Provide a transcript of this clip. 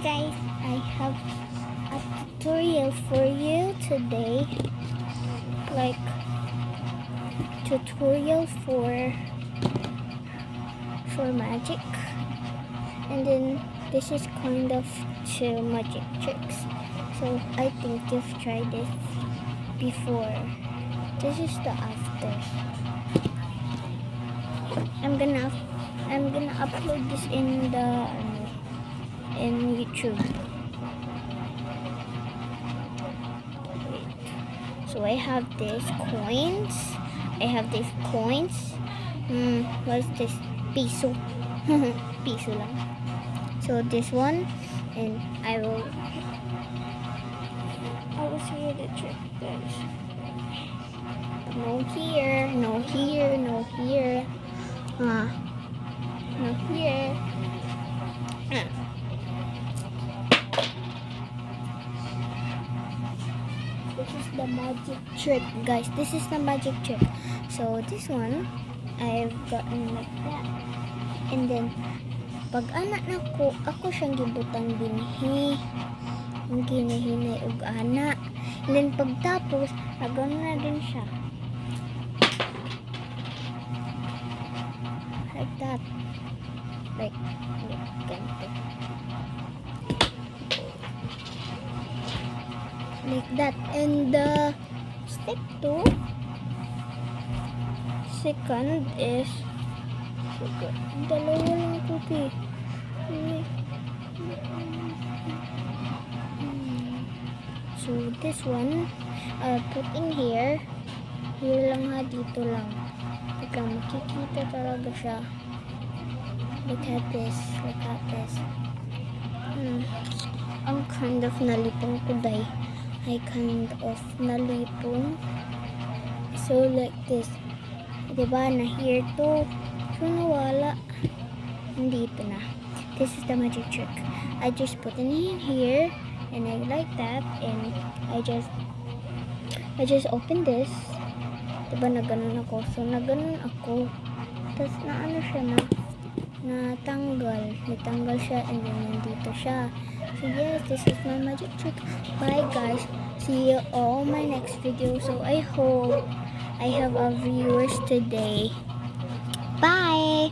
guys, I have a tutorial for you today. Like tutorial for magic. And then this is kind of two magic tricks. So I think you've tried this before. This is the after. I'm gonna upload this in YouTube. So I have these coins. What's this? Piso. Piso lang. So this one, and I will show you the trick, guys. No here, no here, no here. No here. This is the magic trick, guys. This is the magic trick. So this one, I've gotten like that. And then, pag anak na ko, ako siyang gibutang binhi. Ang ginihinay og ana. And then pagtapos, agano na din siya. Like that. Like ganito. Like that. And step 2, second is dalawa lang puti. So this one, I'll put in here. Here lang ha, dito lang. Teka, makikita talaga siya. Look at this. Ang kind of nalipong kuday. I kind of nalipong. So like this. Diba, na here to. So nawala. Nandito na. This is the magic trick. I just put it in here. And I like that, and I just open this. Diba naganon ako? So naganon ako. Tapos naano siya natanggal siya, and then nandito siya. So yes, this is my magic trick. Bye guys. See you all my next video. So I hope I have a viewers today. Bye.